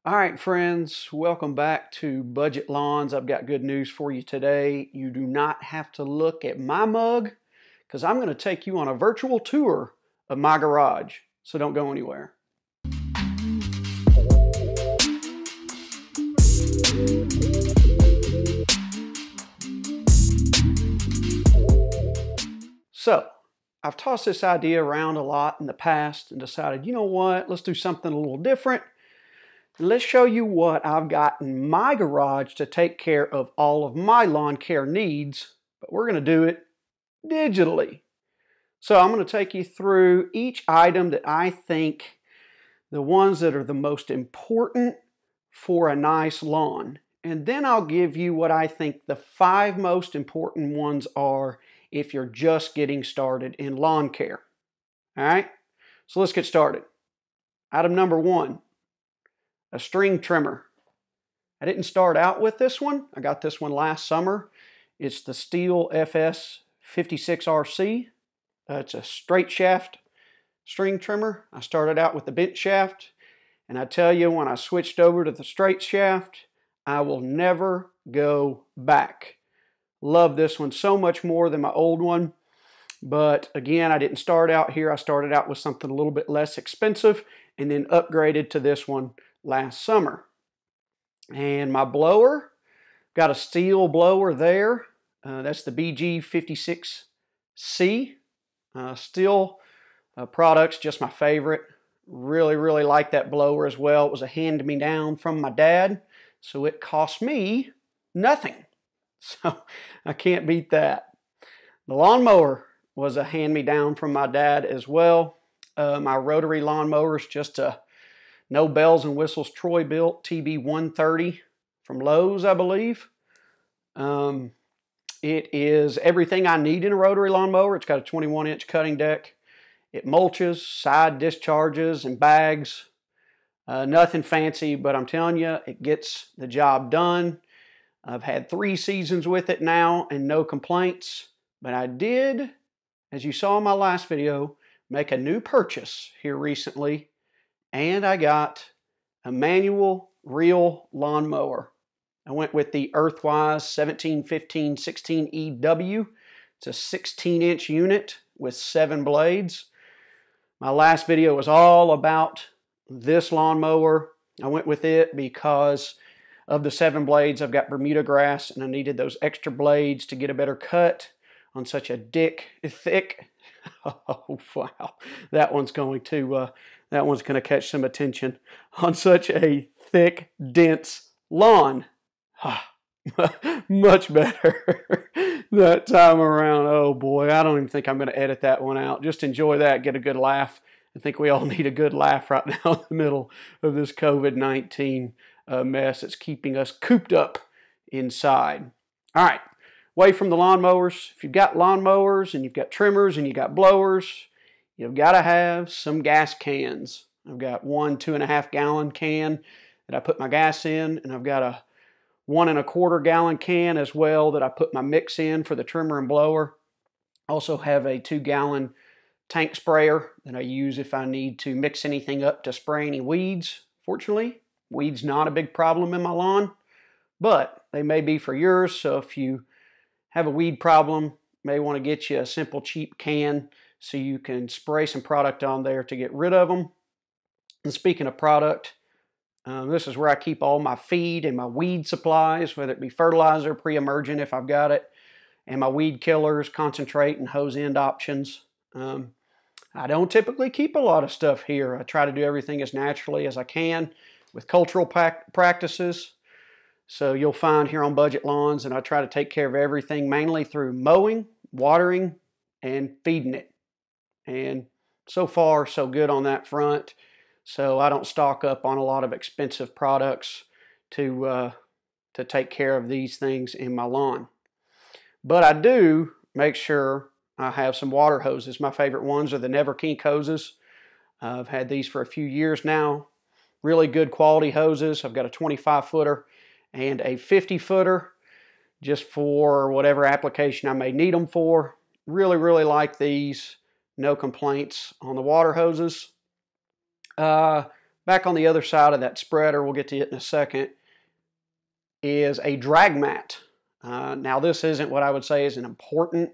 All right, friends, welcome back to Budget Lawns. I've got good news for you today. You do not have to look at my mug because I'm going to take you on a virtual tour of my garage. So don't go anywhere. So, I've tossed this idea around a lot in the past and decided, you know what, let's do something a little different. Let's show you what I've got in my garage to take care of all of my lawn care needs, but we're going to do it digitally. So I'm going to take you through each item that I think the ones that are the most important for a nice lawn. And then I'll give you what I think the 5 most important ones are if you're just getting started in lawn care. All right, so let's get started. Item number 1. A string trimmer. I didn't start out with this one. I got this one last summer. It's the Stihl FS56RC. It's a straight shaft string trimmer. I started out with the bent shaft, and I tell you, when I switched over to the straight shaft, I will never go back. Love this one so much more than my old one. But again, I didn't start out here. I started out with something a little bit less expensive and then upgraded to this one last summer. And my blower, got a Stihl blower there. That's the BG56C. Stihl products, just my favorite. Really like that blower as well. It was a hand-me-down from my dad, so it cost me nothing. So I can't beat that. The lawnmower was a hand-me-down from my dad as well. My rotary lawnmower is just a no bells and whistles Troy-Bilt TB130 from Lowe's, I believe. It is everything I need in a rotary lawnmower. It's got a 21-inch cutting deck. It mulches, side discharges, and bags. Nothing fancy, but I'm telling you, it gets the job done. I've had 3 seasons with it now and no complaints. But I did, as you saw in my last video, make a new purchase here recently. And I got a manual reel lawnmower. I went with the Earthwise 1715-16EW. It's a 16-inch unit with 7 blades. My last video was all about this lawnmower. I went with it because of the 7 blades. I've got bermudagrass, and I needed those extra blades to get a better cut on such a thick. Oh wow, that one's going to catch some attention on such a thick, dense lawn. Much better that time around. Oh boy, I don't even think I'm going to edit that one out. Just enjoy that, get a good laugh. I think we all need a good laugh right now in the middle of this COVID-19 mess that's keeping us cooped up inside. All right, away from the lawnmowers. If you've got lawnmowers and you've got trimmers and you've got blowers, you've got to have some gas cans. I've got one 2.5 gallon can that I put my gas in, and I've got a 1 1/4 gallon can as well that I put my mix in for the trimmer and blower. Also have a 2 gallon tank sprayer that I use if I need to mix anything up to spray any weeds. Fortunately, weeds not a big problem in my lawn, but they may be for yours. So if you have a weed problem, you may want to get you a simple cheap can so you can spray some product on there to get rid of them. And speaking of product, this is where I keep all my feed and my weed supplies, whether it be fertilizer, pre-emergent if I've got it, and my weed killers, concentrate, and hose end options. I don't typically keep a lot of stuff here. I try to do everything as naturally as I can with cultural practices. So you'll find here on Budget Lawns that I try to take care of everything mainly through mowing, watering, and feeding it. And so far, so good on that front. So I don't stock up on a lot of expensive products to take care of these things in my lawn. But I do make sure I have some water hoses. My favorite ones are the Never Kink hoses. I've had these for a few years now. Really good quality hoses. I've got a 25-footer and a 50-footer just for whatever application I may need them for. Really like these. No complaints on the water hoses. back on the other side of that spreader, we'll get to it in a second, is a drag mat. Now this isn't what I would say is an important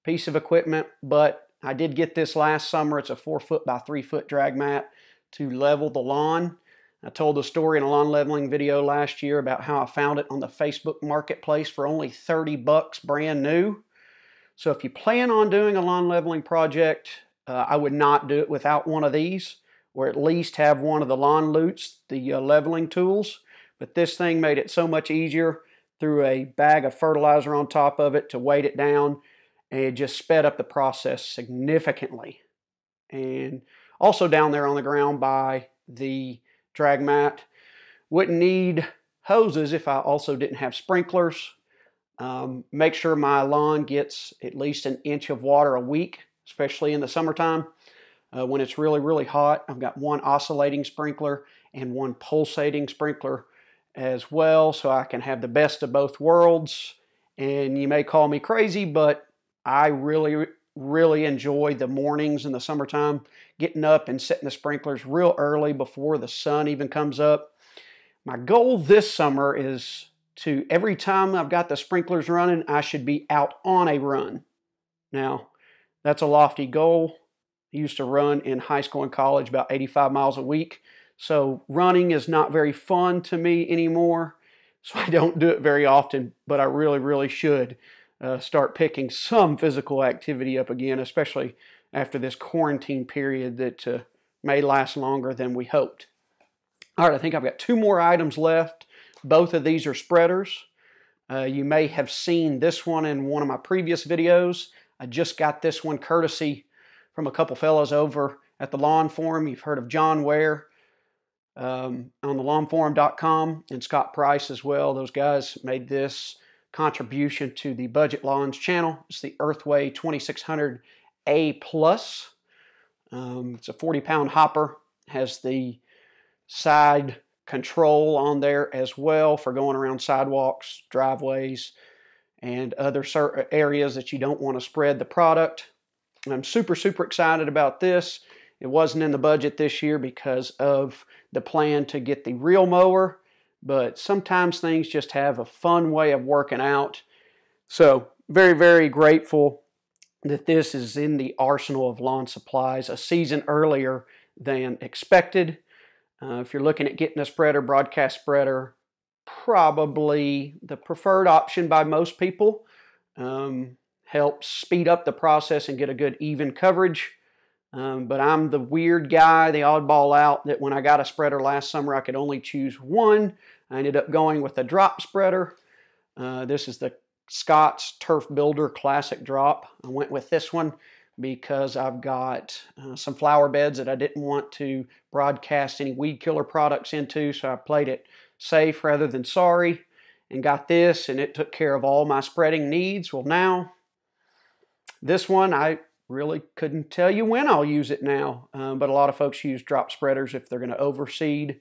piece of equipment, but I did get this last summer. It's a 4-foot by 3-foot drag mat to level the lawn. I told the story in a lawn leveling video last year about how I found it on the Facebook marketplace for only 30 bucks brand new. So if you plan on doing a lawn leveling project, I would not do it without one of these, or at least have one of the lawn loots, the leveling tools. But this thing made it so much easier. Threw a bag of fertilizer on top of it to weight it down, and it just sped up the process significantly. And also down there on the ground by the drag mat, wouldn't need hoses if I also didn't have sprinklers. Make sure my lawn gets at least an inch of water a week, especially in the summertime. When it's really, really hot, I've got one oscillating sprinkler and one pulsating sprinkler as well, so I can have the best of both worlds. And you may call me crazy, but I really, really enjoy the mornings in the summertime, getting up and setting the sprinklers real early before the sun even comes up. My goal this summer is to, every time I've got the sprinklers running, I should be out on a run. Now, that's a lofty goal. I used to run in high school and college about 85 miles a week. So running is not very fun to me anymore. So I don't do it very often, but I really, really should start picking some physical activity up again, especially after this quarantine period that may last longer than we hoped. All right, I think I've got 2 more items left. Both of these are spreaders. You may have seen this one in one of my previous videos. I just got this one courtesy from a couple fellows over at the Lawn Forum. You've heard of John Ware on the lawnforum.com, and Scott Price as well. Those guys made this contribution to the Budget Lawns channel. It's the Earthway 2600 A+. It's a 40-pound hopper. Has the side control on there as well for going around sidewalks, driveways, and other areas that you don't want to spread the product. I'm super, super excited about this. It wasn't in the budget this year because of the plan to get the reel mower, but sometimes things just have a fun way of working out. So very, very grateful that this is in the arsenal of lawn supplies a season earlier than expected. If you're looking at getting a spreader, broadcast spreader, probably the preferred option by most people. Helps speed up the process and get a good even coverage. But I'm the weird guy, the oddball out, that when I got a spreader last summer, I could only choose one. I ended up going with a drop spreader. This is the Scott's Turf Builder Classic Drop. I went with this one because I've got some flower beds that I didn't want to broadcast any weed killer products into, so I played it safe rather than sorry and got this, and it took care of all my spreading needs. Well, now, this one, I really couldn't tell you when I'll use it now, but a lot of folks use drop spreaders if they're going to overseed.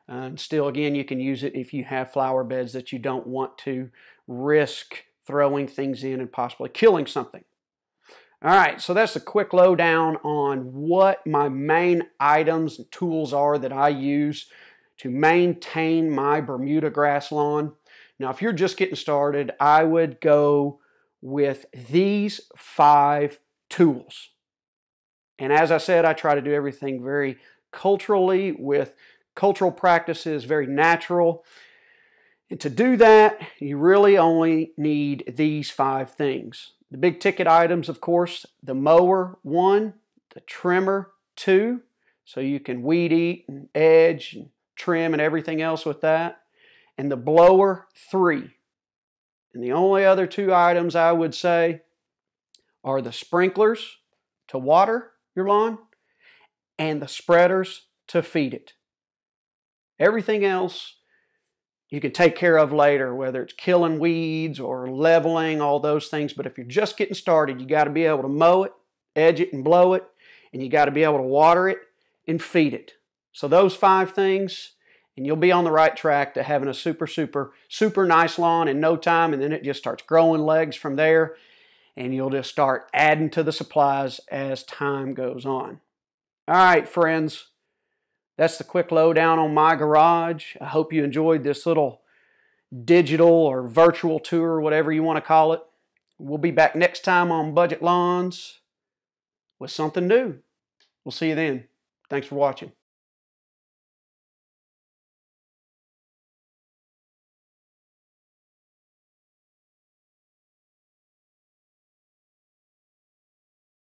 And still, again, you can use it if you have flower beds that you don't want to risk throwing things in and possibly killing something. All right, so that's a quick lowdown on what my main items and tools are that I use to maintain my Bermuda grass lawn. Now, if you're just getting started, I would go with these 5 tools. And as I said, I try to do everything very culturally, with cultural practices, very natural. And to do that, you really only need these 5 things. The big ticket items, of course, the mower, 1, the trimmer, 2, so you can weed eat and edge and trim and everything else with that, and the blower, 3. And the only other 2 items I would say are the sprinklers to water your lawn and the spreaders to feed it. Everything else you can take care of later, whether it's killing weeds or leveling, all those things. But if you're just getting started, you got to be able to mow it, edge it, and blow it, and you got to be able to water it and feed it. So those 5 things, and you'll be on the right track to having a super, super, super nice lawn in no time, and then it just starts growing legs from there, and you'll just start adding to the supplies as time goes on. All right, friends. That's the quick lowdown on my garage. I hope you enjoyed this little digital or virtual tour, whatever you want to call it. We'll be back next time on Budget Lawns with something new. We'll see you then. Thanks for watching.